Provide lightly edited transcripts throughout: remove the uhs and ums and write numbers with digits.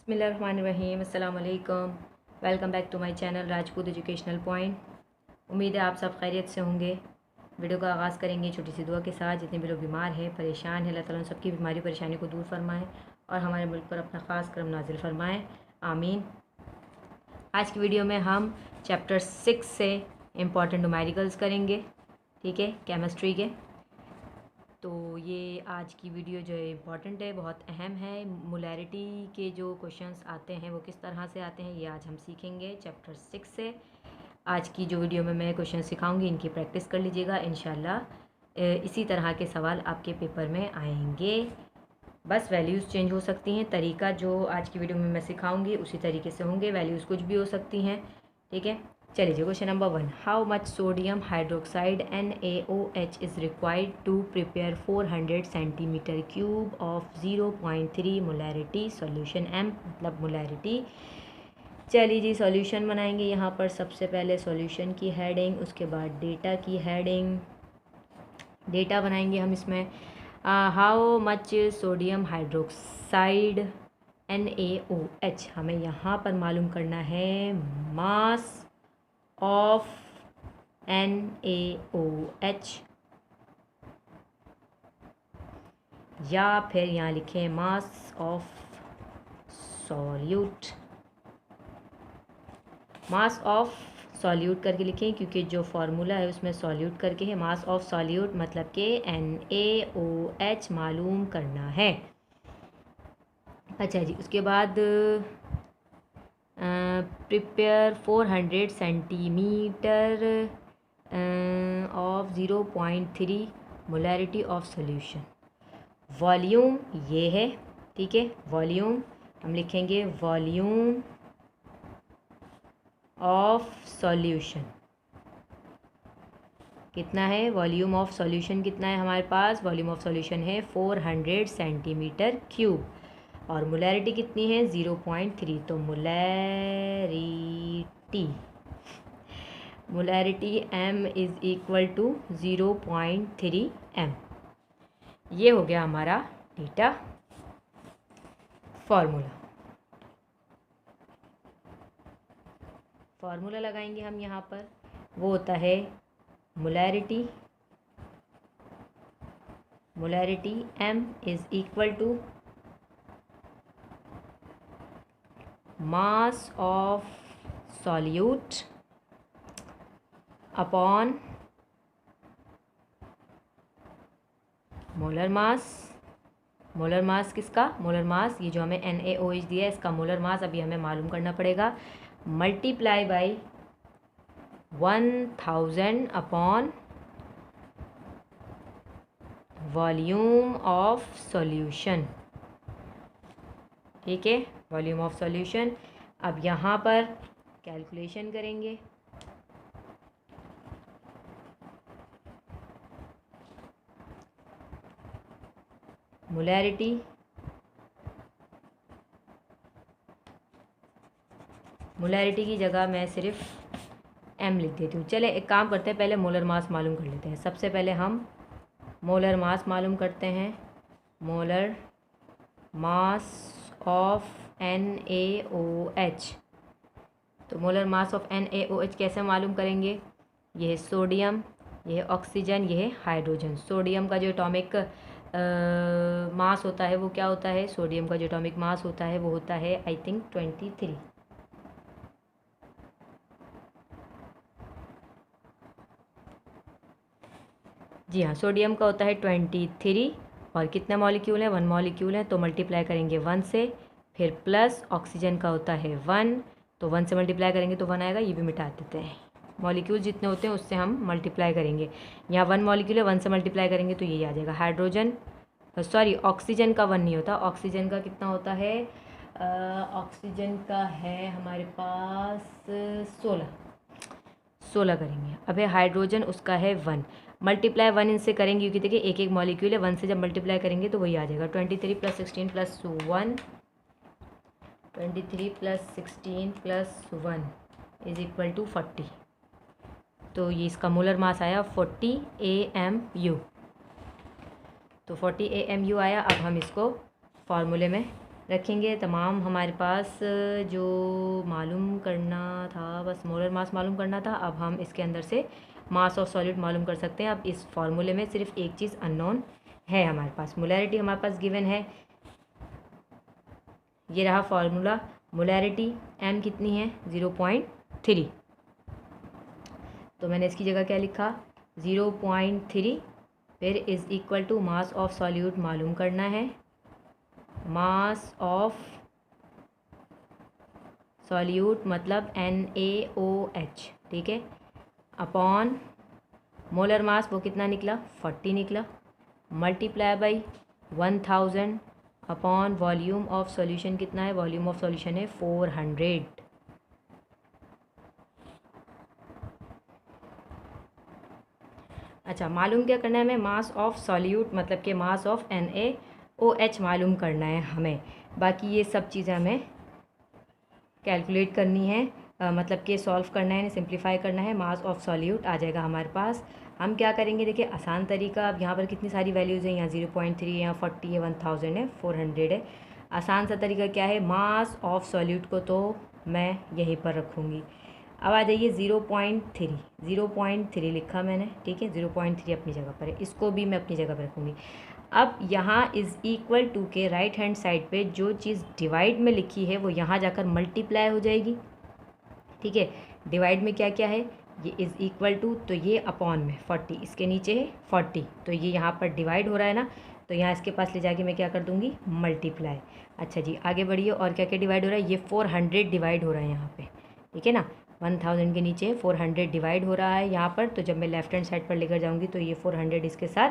बिस्मिल्लाहिर्रहमानिर्रहीम, अस्सलाम वालेकुम। Welcome back to my channel Rajput educational point. उम्मीद है आप सब खैरियत से होंगे। वीडियो का आगाज़ करेंगे छोटी सी दुआ के साथ। जितने भी लोग बीमार हैं, परेशान हैं, अल्लाह ताला उन सबकी बीमारी परेशानी को दूर फरमाएँ और हमारे मुल्क पर अपना ख़ास करम नाजिल फरमाएँ, आमीन। आज की वीडियो में हम चैप्टर 6 से इम्पॉर्टेंट न्यूमेरिकल्स करेंगे, ठीक है, केमिस्ट्री के। तो ये आज की वीडियो जो है इम्पॉर्टेंट है, बहुत अहम है। मोलैरिटी के जो क्वेश्चंस आते हैं वो किस तरह से आते हैं ये आज हम सीखेंगे चैप्टर 6 से। आज की जो वीडियो में मैं क्वेश्चन सिखाऊंगी इनकी प्रैक्टिस कर लीजिएगा। इंशाल्लाह इसी तरह के सवाल आपके पेपर में आएंगे। बस वैल्यूज़ चेंज हो सकती हैं, तरीका जो आज की वीडियो में मैं सिखाऊंगी उसी तरीके से होंगे, वैल्यूज़ कुछ भी हो सकती हैं, ठीक है। चलिए, question number 1, how much sodium hydroxide NaOH is required to prepare 400 centimetre cube of 0.3 molarity solution M, मतलब मोलैरिटी। चलिए जी, सॉल्यूशन बनाएंगे। यहाँ पर सबसे पहले सॉल्यूशन की हेडिंग, उसके बाद डेटा की हेडिंग। डेटा बनाएंगे हम इसमें how much sodium hydroxide NaOH, हमें यहाँ पर मालूम करना है मास ऑफ NaOH, या फिर यहाँ लिखें मास of solute. Mass of solute करके लिखें क्योंकि जो फार्मूला है उसमें सॉल्यूट करके है। मास ऑफ सॉल्यूट मतलब कि NaOH मालूम करना है। अच्छा जी, उसके बाद prepare 400 centimetre of 0.3 molarity of solution. Volume ये है, ठीक है। वॉल्यूम हम लिखेंगे वॉल्यूम ऑफ सॉल्यूशन कितना है। वॉल्यूम ऑफ सॉल्यूशन कितना है हमारे पास? वॉल्यूम ऑफ सॉल्यूशन है 400 सेंटीमीटर क्यूब और मोलैरिटी कितनी है? 0.3। तो molarity M is equal to 0.3 M। ये हो गया हमारा डेटा। फार्मूला लगाएंगे हम यहाँ पर, वो होता है molarity M is equal to mass of solute upon molar mass. Molar mass किसका? मोलर मास ये जो हमें NaOH दिया है इसका मोलर मास अभी हमें मालूम करना पड़ेगा। Multiply by 1000 upon volume of solution, ठीक है, वॉल्यूम ऑफ सॉल्यूशन। अब यहाँ पर कैलकुलेशन करेंगे। मोलैरिटी की जगह मैं सिर्फ M लिख देती हूँ। चले एक काम करते हैं, पहले मोलर मास मालूम कर लेते हैं। सबसे पहले हम मोलर मास मालूम करते हैं। Molar mass of NaOH। तो मोलर मास ऑफ NaOH कैसे मालूम करेंगे? ये है सोडियम, ये है ऑक्सीजन, ये है हाइड्रोजन। सोडियम का जो एटॉमिक मास होता है वो क्या होता है? सोडियम का जो एटॉमिक मास होता है वो होता है आई थिंक 23। जी हाँ, सोडियम का होता है 23 और कितने मॉलिक्यूल हैं? 1 मॉलिक्यूल है, तो मल्टीप्लाई करेंगे 1 से, फिर प्लस ऑक्सीजन का होता है 1, तो 1 से मल्टीप्लाई करेंगे तो 1 आएगा। ये भी मिटा देते हैं, मॉलिक्यूल जितने होते हैं उससे हम मल्टीप्लाई करेंगे। यहाँ 1 मॉलिक्यूल है, 1 से मल्टीप्लाई करेंगे तो ये आ जाएगा। हाइड्रोजन सॉरी ऑक्सीजन का 1 नहीं होता, ऑक्सीजन का कितना होता है? ऑक्सीजन का है हमारे पास 16 करेंगे। अब है हाइड्रोजन, उसका है 1, मल्टीप्लाई 1 इनसे करेंगे क्योंकि देखिए एक एक मॉलिक्यूल है, 1 से जब मल्टीप्लाई करेंगे तो वही आ जाएगा। 23 + 16 + 1, 23 + 16 + 1 इज़ इक्वल टू 40। तो ये इसका मोलर मास आया 40 AMU। तो 40 AMU आया। अब हम इसको फार्मूले में रखेंगे। तमाम हमारे पास जो मालूम करना था, बस मोलर मास मालूम करना था। अब हम इसके अंदर से मास ऑफ सॉलिड मालूम कर सकते हैं। अब इस फार्मूले में सिर्फ एक चीज़ अननोन है हमारे पास, मोलैरिटी हमारे पास गिवन है। ये रहा फार्मूला, मोलैरिटी m कितनी है 0.3, तो मैंने इसकी जगह क्या लिखा 0.3, फिर is equal to mass of solute मालूम करना है, मास ऑफ सॉल्यूट मतलब NaOH, ठीक है, अपॉन मोलर मास वो कितना निकला 40 निकला, multiply by 1000 upon volume of solution कितना है, वॉल्यूम ऑफ सॉल्यूशन है 400। अच्छा, मालूम क्या करना है हमें, मास ऑफ सॉल्यूट मतलब कि मास ऑफ NaOH मालूम करना है हमें। बाकी ये सब चीज़ें हमें कैलकुलेट करनी है, मतलब कि सॉल्व करना है, सिंप्लीफाई करना है। मास ऑफ सॉल्यूट आ जाएगा हमारे पास। हम क्या करेंगे, देखिए आसान तरीका, अब यहाँ पर कितनी सारी वैल्यूज़ हैं, यहाँ 0.3 है, यहाँ 40 है, 1000 है, 400 है। आसान सा तरीका क्या है, मास ऑफ सॉल्यूट को तो मैं यहीं पर रखूँगी। अब आ जाइए 0.3 लिखा मैंने, ठीक है, 0.3 अपनी जगह पर है, इसको भी मैं अपनी जगह पर रखूँगी। अब यहाँ इज़ इक्वल टू के राइट हैंड साइड पे जो चीज़ डिवाइड में लिखी है वो यहाँ जाकर मल्टीप्लाई हो जाएगी, ठीक है। डिवाइड में क्या क्या है, ये इज़ इक्वल टू, तो ये अपॉन में 40, इसके नीचे है 40, तो ये यहाँ पर डिवाइड हो रहा है ना, तो यहाँ इसके पास ले जाके मैं क्या कर दूँगी मल्टीप्लाई। अच्छा जी, आगे बढ़िए, और क्या क्या डिवाइड हो रहा है, ये 400 डिवाइड हो रहा है यहाँ पे, ठीक है ना, 1000 के नीचे 400 डिवाइड हो रहा है यहाँ पर। तो जब मैं लेफ्ट हैंड साइड पर लेकर जाऊँगी तो ये 400 इसके साथ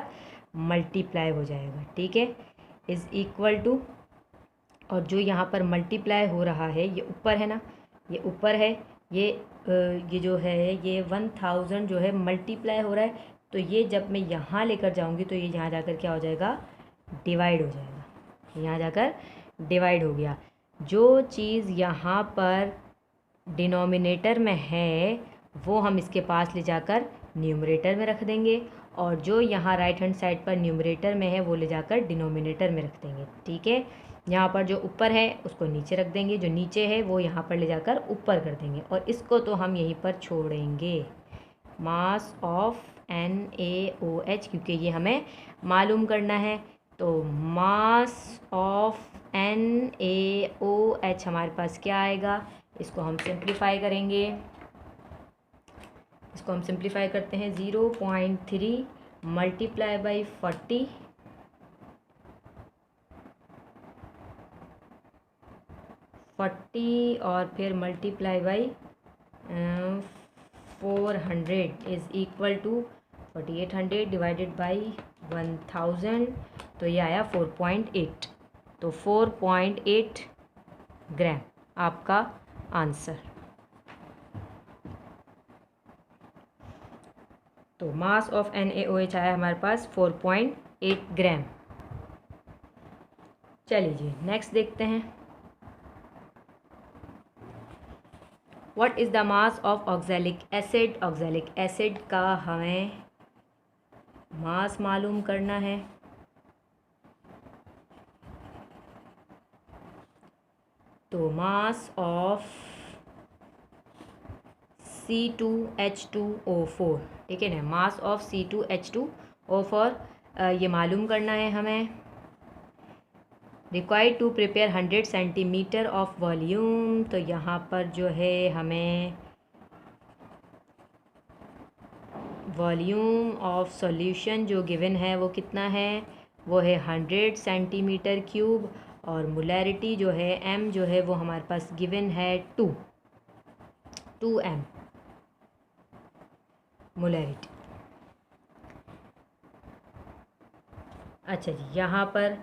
मल्टीप्लाई हो जाएगा, ठीक है, इज़ इक्वल टू, और जो यहाँ पर मल्टीप्लाई हो रहा है ये ऊपर है ना, ये ऊपर है, ये जो है ये 1000 जो है मल्टीप्लाई हो रहा है, तो ये जब मैं यहाँ लेकर जाऊँगी तो ये यहाँ जाकर क्या हो जाएगा डिवाइड हो जाएगा, यहाँ जाकर डिवाइड हो गया। जो चीज़ यहाँ पर डिनोमिनेटर में है वो हम इसके पास ले जाकर न्यूमरेटर में रख देंगे, और जो यहाँ राइट हैंड साइड पर न्यूमरेटर में है वो ले जाकर डिनोमिनेटर में रख देंगे, ठीक है। यहाँ पर जो ऊपर है उसको नीचे रख देंगे, जो नीचे है वो यहाँ पर ले जाकर ऊपर कर देंगे, और इसको तो हम यहीं पर छोड़ेंगे, मास ऑफ NaOH, क्योंकि ये हमें मालूम करना है। तो मास ऑफ NaOH हमारे पास क्या आएगा, इसको हम सिंप्लीफाई करेंगे, इसको हम सिंप्लीफाई करते हैं, 0.3 मल्टीप्लाई बाई 40 और फिर multiply by 400 is equal to 4800 divided by 1000, तो ये आया 4.8, तो 4.8 ग्राम आपका आंसर। तो मास ऑफ NaOH आया हमारे पास 4.8 ग्राम। चलिए जी नेक्स्ट देखते हैं, what is the mass of oxalic acid. Oxalic acid का हमें मास मालूम करना है। तो मास ऑफ C2H2O4, ठीक है ना, मास ऑफ C2H2O4 ये मालूम करना है हमें। Required to prepare 100 centimetre of volume, तो यहाँ पर जो है हमें वॉल्यूम ऑफ सॉल्यूशन जो गिवन है वो कितना है, वो है 100 सेंटीमीटर क्यूब, और मोलैरिटी जो है M जो है वो हमारे पास गिवन है 2m मोलैरिटी। अच्छा जी, यहाँ पर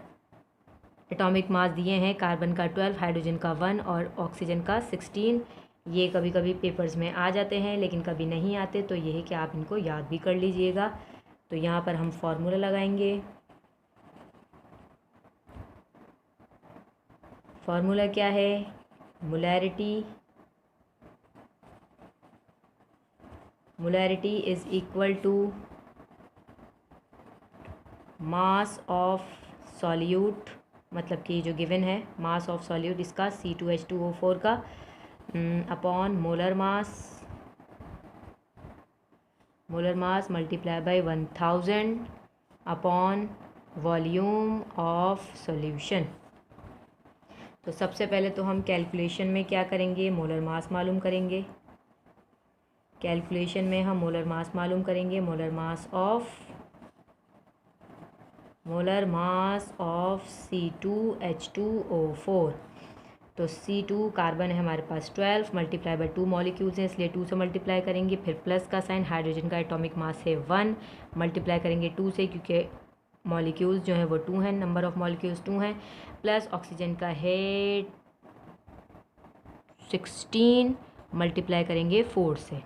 एटॉमिक मास दिए हैं, कार्बन का 12, हाइड्रोजन का 1 और ऑक्सीजन का 16। ये कभी कभी पेपर्स में आ जाते हैं लेकिन कभी नहीं आते, तो ये है कि आप इनको याद भी कर लीजिएगा। तो यहाँ पर हम फॉर्मूला लगाएंगे, फॉर्मूला क्या है, molarity is equal to mass of solute मतलब कि जो गिवन है मास ऑफ सॉल्यूट इसका C2H2O4 का upon molar mass multiply by 1000 upon volume of solution. तो सबसे पहले तो हम कैलकुलेशन में क्या करेंगे, मोलर मास मालूम करेंगे। कैलकुलेशन में हम मोलर मास मालूम करेंगे, मोलर मास ऑफ C2H2O4। तो C2 कार्बन है हमारे पास 12 मल्टीप्लाई बाय 2 मॉलिक्यूल्स हैं, इसलिए 2 से मल्टीप्लाई करेंगे। फिर प्लस का साइन, हाइड्रोजन का एटॉमिक मास है 1 मल्टीप्लाई करेंगे 2 से, क्योंकि मॉलिक्यूल्स जो हैं वो 2 हैं, नंबर ऑफ मॉलिक्यूल्स 2 हैं। प्लस ऑक्सीजन का है 16 मल्टीप्लाई करेंगे 4 से।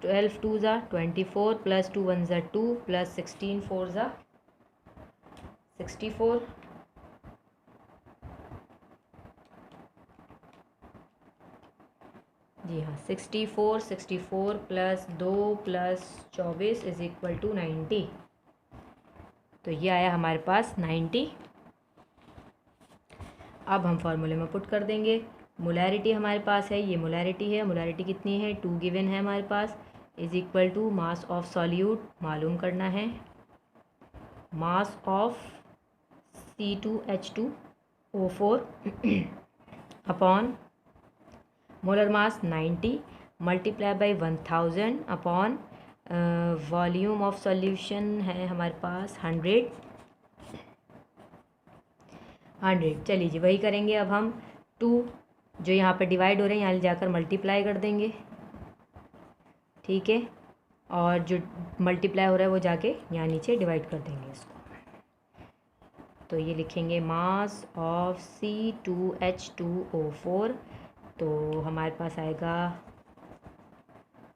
तो 12 2 ज़ा 24 प्लस 2 1 ज़ा 2 प्लस 16 4 ज़ा 64। जी हाँ 64 plus 2 plus 24 is equal to 90। तो ये आया हमारे पास 90। अब हम फॉर्मूले में पुट कर देंगे। मोलैरिटी हमारे पास है, ये मोलैरिटी है। मोलैरिटी कितनी है, 2 गिवन है हमारे पास, is equal to mass of solute मालूम करना है, mass of C2H2O4 upon molar mass 90 multiply by 1000 upon volume of solution है हमारे पास 100। चलिए जी वही करेंगे। अब हम 2 जो यहाँ पे डिवाइड हो रहे हैं यहाँ जाकर मल्टीप्लाई कर देंगे, ठीक है। और जो मल्टीप्लाई हो रहा है वो जाके यहाँ नीचे डिवाइड कर देंगे इसको। तो ये लिखेंगे मास ऑफ C2H2O4। तो हमारे पास आएगा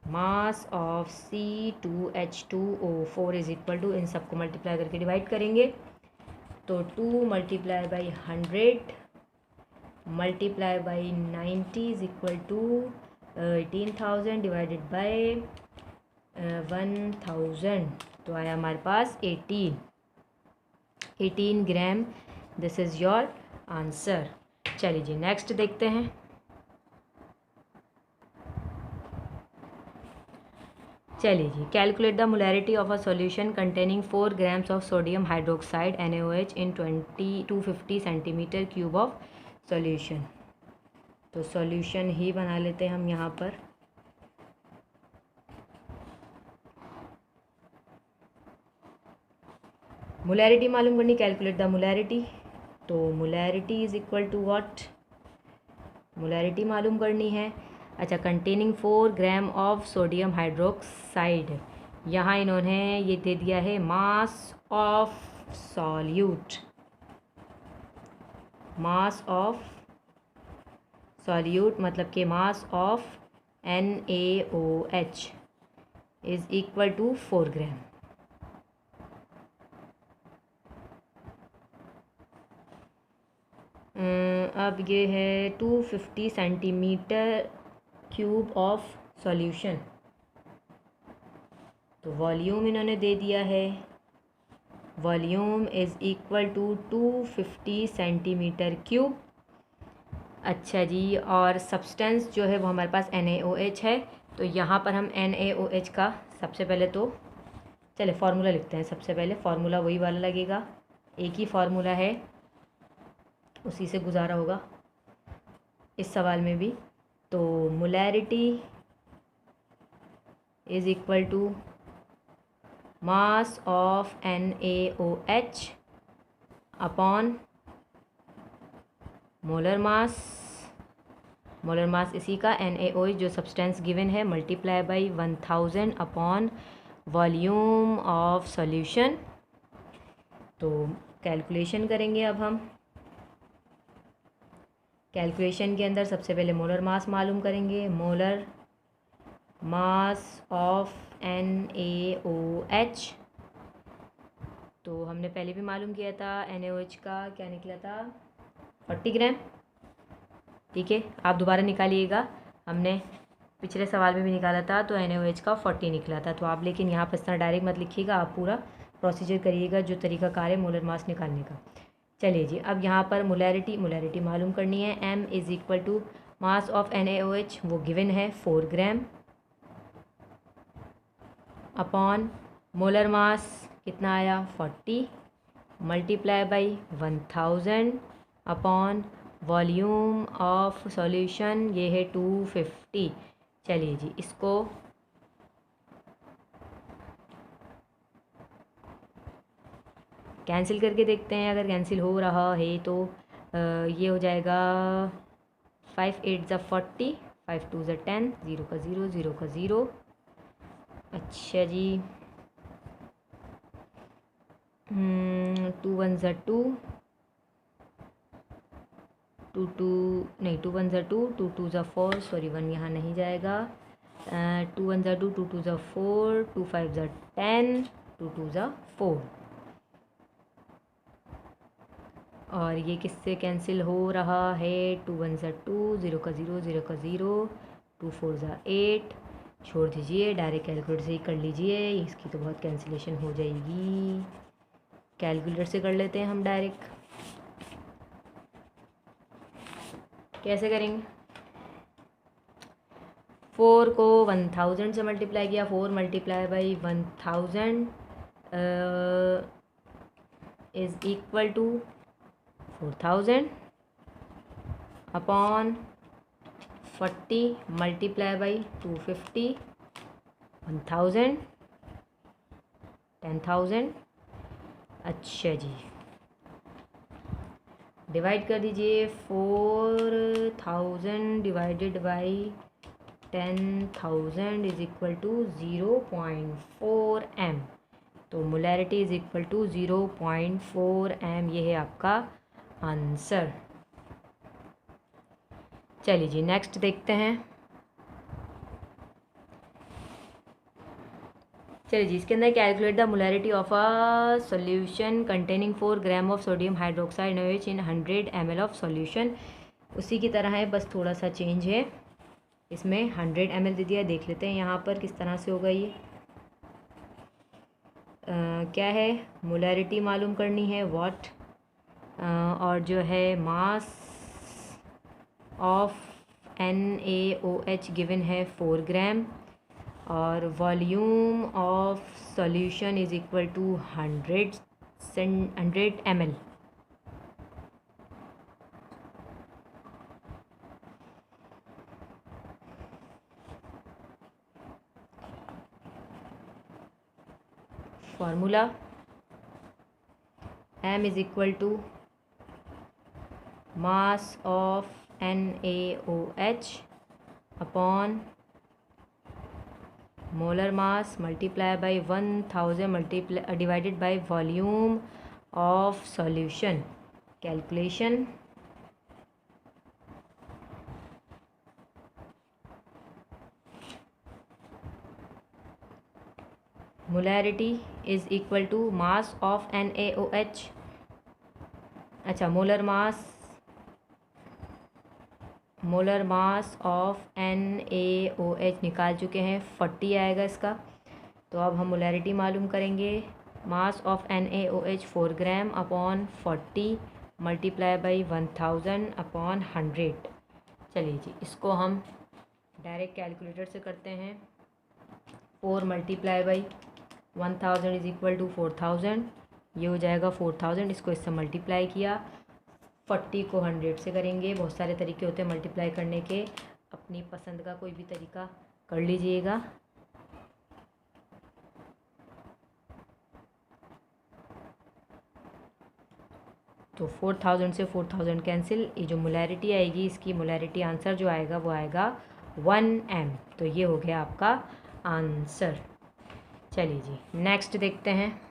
mass of C2H2O4 is equal to, इन सबको मल्टीप्लाई करके डिवाइड करेंगे। तो 2 multiply by 100 multiply by 90 is equal to 18,000 divided by 1000। तो आया हमारे पास 18 gram. This is your answer. चलिए जी नेक्स्ट देखते हैं। चलिए जी, calculate the molarity of a solution containing 4 grams of sodium hydroxide NaOH in 250 centimetre cube of solution. तो सॉल्यूशन ही बना लेते हैं हम यहाँ पर। मोलैरिटी मालूम करनी, कैलकुलेट द मोलैरिटी। तो molarity is equal to what, molarity मालूम करनी है। अच्छा, containing 4 gram of sodium hydroxide, यहाँ इन्होंने ये दे दिया है mass of solute. Mass of solute मतलब कि mass of NaOH is equal to 4 gram. अब ये है 250 सेंटीमीटर क्यूब ऑफ सॉल्यूशन। तो वॉल्यूम इन्होंने दे दिया है, volume is equal to 250 centimetre cube. अच्छा जी, और सब्सटेंस जो है वो हमारे पास NaOH है। तो यहाँ पर हम NaOH का सबसे पहले तो चले फार्मूला लिखते हैं। सबसे पहले फार्मूला वही वाला लगेगा, एक ही फार्मूला है, उसी से गुजारा होगा इस सवाल में भी। तो molarity is equal to mass of NaOH upon molar mass. Molar mass इसी का NaOH जो सब्सटेंस गिवन है multiply by 1000 upon volume of solution. तो कैलकुलेशन करेंगे अब हम। कैलकुलेशन के अंदर सबसे पहले मोलर मास मालूम करेंगे, मोलर मास ऑफ NaOH। तो हमने पहले भी मालूम किया था, NaOH का क्या निकला था 40 ग्राम, ठीक है। आप दोबारा निकालिएगा, हमने पिछले सवाल में भी निकाला था तो NaOH का 40 निकला था। तो आप लेकिन यहाँ पर इस तरह डायरेक्ट मत लिखिएगा, आप पूरा प्रोसीजर करिएगा जो तरीकाकार है मोलर मास निकालने का। चलिए जी, अब यहाँ पर मोलैरिटी मालूम करनी है। M is equal to mass of NaOH, वो गिवन है 4 ग्राम, अपॉन मोलर मास कितना आया 40 multiply by 1000 upon volume of solution ये है 250। चलिए जी, इसको कैंसिल करके देखते हैं। अगर कैंसिल हो रहा है तो ये हो जाएगा 5 8 ज़ा 40, 5 2 ज़ा 10, 0 का 0, 0 का 0। अच्छा जी, 2 1 ज़ा 2, 2 2 नहीं 2 1 ज़ा 2, 2 2 ज़ा 4, सॉरी 1 यहाँ नहीं जाएगा। 2 1 ज़ा 2, 2 2 ज़ा 4, 2 5 ज़ा 10, 2 2 ज़ा 4। और ये किससे कैंसिल हो रहा है? 2 1 ज़ा 2, 0 का 0, 0 का 0, 2 4 ज़ा 8। छोड़ दीजिए, डायरेक्ट कैलकुलेटर से ही कर लीजिए, इसकी तो बहुत कैंसिलेशन हो जाएगी। कैलकुलेटर से कर लेते हैं हम डायरेक्ट। कैसे करेंगे? 4 को 1000 से मल्टीप्लाई किया, 4 multiply by 1000 is equal to 4000 upon 40 multiply by 250, 1000, 10,000। अच्छा जी, डिवाइड कर दीजिए। 4000 divided by 10,000 is equal to 0.4 m। तो molarity is equal to 0.4 m। ये है आपका आंसर। चलिए जी, नेक्स्ट देखते हैं। चलिए जी, इसके अंदर calculate the molarity of a solution containing 4 gram of sodium hydroxide NaOH in 100 ml of solution. उसी की तरह है, बस थोड़ा सा चेंज है। इसमें 100 ml दे दिया। देख लेते हैं यहाँ पर किस तरह से होगा ये। क्या है, मोलैरिटी मालूम करनी है वॉट, और जो है मास ऑफ NaOH गिवन है 4 ग्राम, और volume of solution is equal to 100 ml। Formula M is equal to mass of NaOH upon molar mass multiply by 1000 multiply divided by volume of solution. Calculation molarity is equal to mass of NaOH। अच्छा, molar mass of NaOH निकाल चुके हैं, 40 आएगा इसका। तो अब हम molarity मालूम करेंगे। मास of NaOH 4 gram upon 40 multiply by 1000 upon 100। चलिए जी, इसको हम डायरेक्ट कैलकुलेटर से करते हैं। 4 multiply by 1000 is equal to 4000। ये हो जाएगा 4000। इसको इससे मल्टीप्लाई किया, 40 को 100 से करेंगे। बहुत सारे तरीके होते हैं मल्टीप्लाई करने के, अपनी पसंद का कोई भी तरीका कर लीजिएगा। तो 4000 से 4000 कैंसिल। ये जो मोलैरिटी आएगी, इसकी मोलैरिटी आंसर जो आएगा वो आएगा 1 m। तो ये हो गया आपका आंसर। चलिए जी, नेक्स्ट देखते हैं।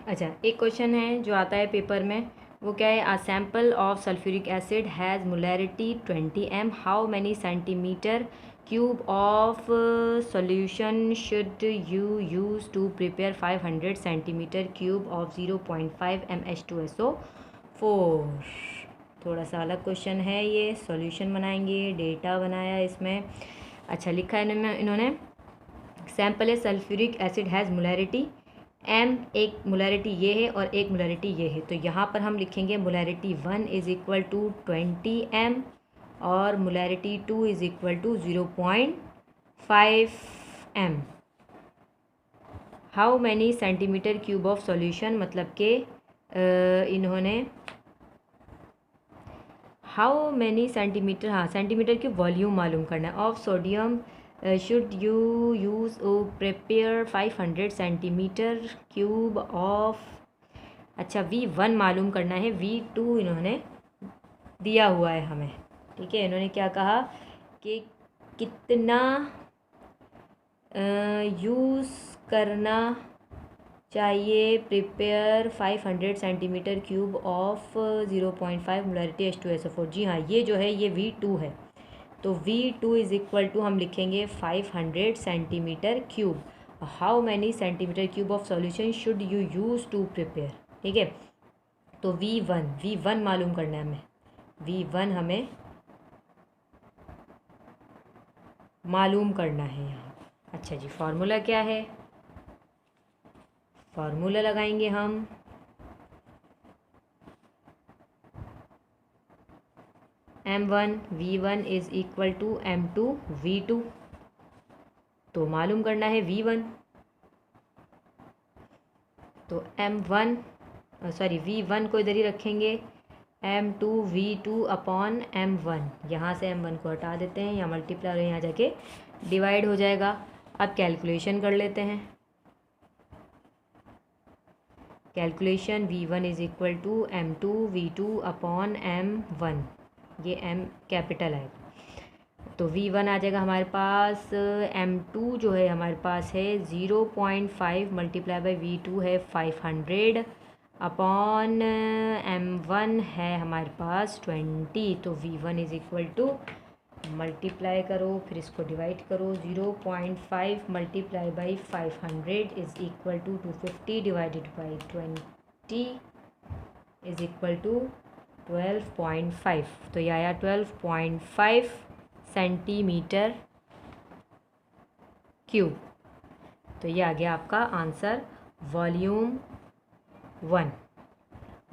अच्छा, एक क्वेश्चन है जो आता है पेपर में, वो क्या है? A sample of sulphuric acid has molarity 20 m। How many centimetre cube of solution should you use to prepare 500 centimetre cube of 0.5 mH2SO4। थोड़ा सा अलग क्वेश्चन है ये, सॉल्यूशन बनाएंगे, डेटा बनाया इसमें। अच्छा लिखा है इन्होंने sample a sulphuric acid has molarity M, एक मोलैरिटी ये है और एक मोलैरिटी ये है, तो यहाँ पर हम लिखेंगे molarity 1 is equal to 20 M और molarity 2 is equal to 0.5 M. How many centimetre cube of solution, मतलब कि इन्होंने हाउ मैनी सेंटीमीटर, हाँ सेंटीमीटर की वॉल्यूम मालूम करना है of sodium should you use prepare 500 centimetre cube of. अच्छा V1 मालूम करना है, V2 इन्होंने दिया हुआ है हमें, ठीक है। इन्होंने क्या कहा कि कितना यूज़ करना चाहिए prepare 500 centimetre cube of 0.5 molarity H2SO4। जी हाँ, ये जो है ये V2 है, तो V2 इज़ इक्वल टू हम लिखेंगे 500 centimetre cube. How many centimetre cube of solution should you use to prepare, ठीक है। तो V1 मालूम करना है हमें, V1 हमें मालूम करना है यहाँ। अच्छा जी, फार्मूला क्या है, फार्मूला लगाएंगे हम M1 V1 is equal to M2 V2, तो मालूम करना है V1, तो V1 को इधर ही रखेंगे, M2 V2 अपॉन M1, यहाँ से M1 को हटा देते हैं, यहाँ मल्टीप्लाई और यहाँ जाके डिवाइड हो जाएगा। अब कैलकुलेशन कर लेते हैं, calculation V1 is equal to M2 V2 upon M1, ये M कैपिटल है, तो V1 आ जाएगा हमारे पास, M2 जो है हमारे पास है 0.5 मल्टीप्लाई बाई V2 है 500 अपॉन M1 है हमारे पास 20, तो V1 is equal to multiply करो फिर इसको डिवाइड करो, 0.5 multiply by 500 is equal to 250 divided by 20 is equal to 12.5, तो ये आया 12.5 सेंटीमीटर क्यूब। तो ये आ गया आपका आंसर वॉल्यूम 1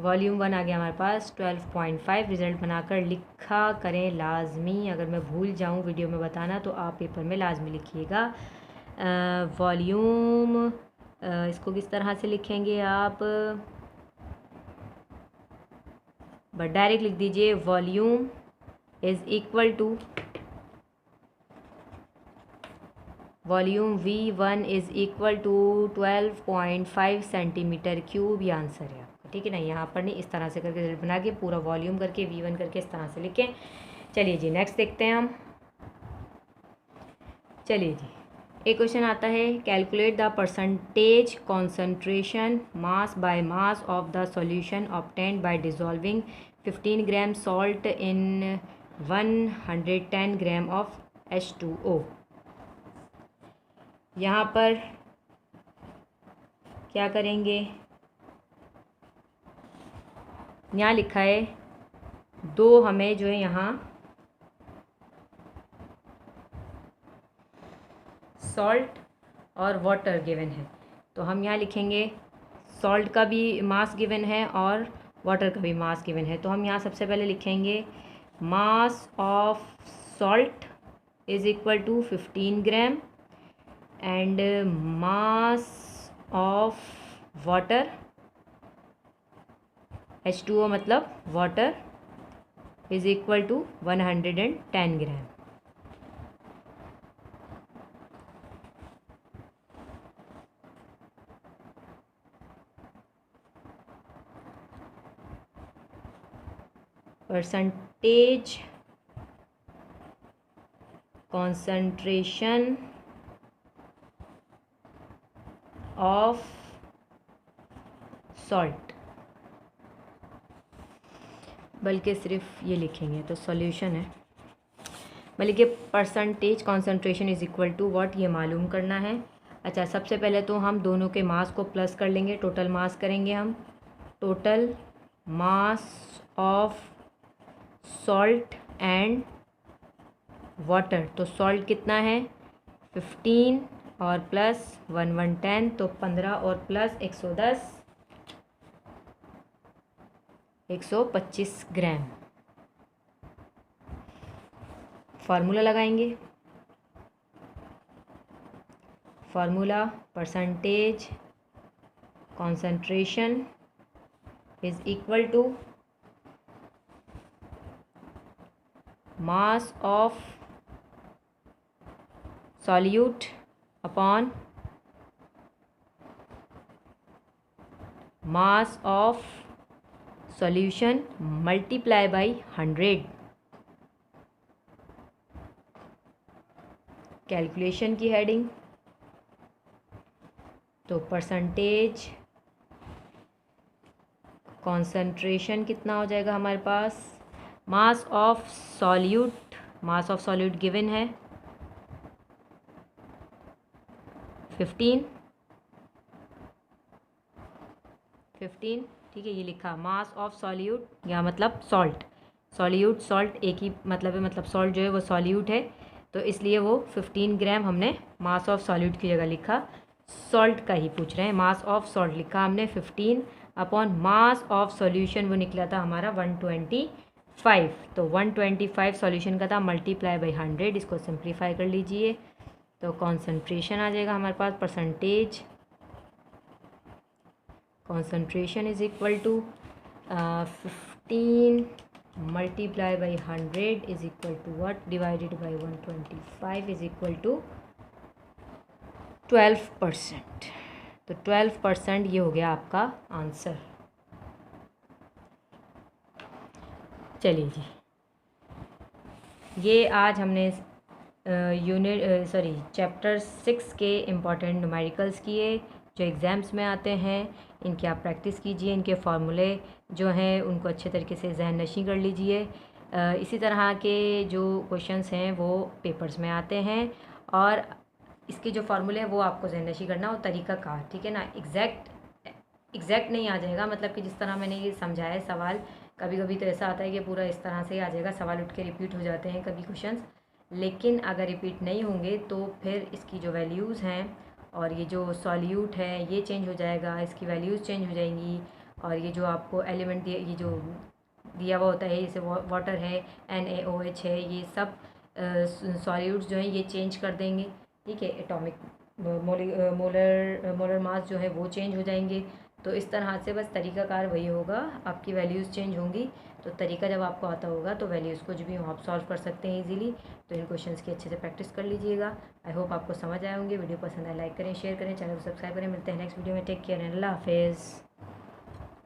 आ गया हमारे पास 12.5। रिज़ल्ट बनाकर लिखा करें लाजमी, अगर मैं भूल जाऊं वीडियो में बताना तो आप पेपर में लाजमी लिखिएगा। वॉल्यूम इसको किस तरह से लिखेंगे आप, बट डायरेक्ट लिख दीजिए, volume is equal to volume V1 is equal to 12.5 centimetre cube, ये आंसर है आपका, ठीक है ना। यहाँ पर नहीं, इस तरह से करके रिजल्ट बना के पूरा वॉल्यूम करके V1 करके इस तरह से लिखें। चलिए जी नेक्स्ट देखते हैं हम। चलिए जी, एक क्वेश्चन आता है, calculate the percentage concentration mass by mass of the solution obtained by dissolving 15 gram salt in 110 gram of H2O। यहाँ पर क्या करेंगे, यहाँ लिखा है दो, हमें जो है यहाँ सॉल्ट और वाटर गिवन है, तो हम यहाँ लिखेंगे सॉल्ट का भी मास गिवन है और वाटर का भी मास गिवन है, तो हम यहाँ सबसे पहले लिखेंगे mass of salt is equal to 15 gram and mass of water H2O मतलब water is equal to 110 gram. Percentage concentration of salt, बल्कि सिर्फ ये लिखेंगे तो सॉल्यूशन है, बल्कि percentage concentration is equal to what, ये मालूम करना है। अच्छा, सबसे पहले तो हम दोनों के मास को प्लस कर लेंगे, टोटल मास करेंगे हम, total mass of salt and water. तो सॉल्ट कितना है 15 और प्लस 1 तो 15 और प्लस 110 125 ग्राम। फार्मूला लगाएंगे। Formula percentage concentration is equal to mass of solute upon mass of solution multiply by 100। Calculation की हेडिंग, तो परसेंटेज कॉन्सेंट्रेशन कितना हो जाएगा हमारे पास, मास ऑफ सॉल्यूट गिवन है 15, ठीक है, ये लिखा मास ऑफ सॉल्यूट, या मतलब सॉल्ट एक ही मतलब है, मतलब सॉल्ट जो है वो सॉल्यूट है, तो इसलिए वो 15 ग्राम हमने मास ऑफ सॉल्यूट की जगह लिखा। सॉल्ट का ही पूछ रहे हैं, मास ऑफ सॉल्ट लिखा हमने 15 अपॉन मास ऑफ सॉल्यूशन वो निकला था हमारा 125। तो 125 सॉल्यूशन का था मल्टीप्लाई बाई 100। इसको सिंप्लीफाई कर लीजिए तो कॉन्सेंट्रेशन आ जाएगा हमारे पास। Percentage concentration is equal to 15 multiply by 100 is equal to what, divided by 125 is equal to 12%। तो 12% ये हो गया आपका आंसर। चलिए जी, ये आज हमने चैप्टर 6 के इम्पॉर्टेंट न्यूमेरिकल्स किए जो एग्ज़ाम्स में आते हैं। इनकी आप प्रैक्टिस कीजिए, इनके फार्मूले जो हैं उनको अच्छे तरीके से जहन नशी कर लीजिए। इसी तरह के जो क्वेश्चंस हैं वो पेपर्स में आते हैं और इसके जो फार्मूले हैं वो आपको जहन नशी करना और तरीक़ाकार, ठीक है ना, एग्जैक्ट नहीं आ जाएगा, मतलब कि जिस तरह मैंने ये समझाया है सवाल, कभी कभी तो ऐसा आता है कि पूरा इस तरह से ही आ जाएगा, सवाल उठ के रिपीट हो जाते हैं कभी क्वेश्चंस, लेकिन अगर रिपीट नहीं होंगे तो फिर इसकी जो वैल्यूज़ हैं और ये जो सॉल्यूट है ये चेंज हो जाएगा, इसकी वैल्यूज़ चेंज हो जाएंगी, और ये जो आपको एलिमेंट ये जो दिया हुआ होता है, जैसे वाटर है NaOH है, ये सब सॉल्यूट्स जो हैं ये चेंज कर देंगे, ठीक है, एटॉमिक मोलर मास जो है वो चेंज हो जाएंगे। तो इस तरह से बस तरीक़ाकार वही होगा, आपकी वैल्यूज़ चेंज होंगी, तो तरीका जब आपको आता होगा तो वैल्यूज़ कुछ भी आप सॉल्व कर सकते हैं इजीली। तो इन क्वेश्चंस की अच्छे से प्रैक्टिस कर लीजिएगा। आई होप आपको समझ आए होंगे। वीडियो पसंद आए लाइक करें, शेयर करें, चैनल को सब्सक्राइब करें। मिलते हैं नेक्स्ट वीडियो में। टेक केयर एंड अल्लाह हाफिज़।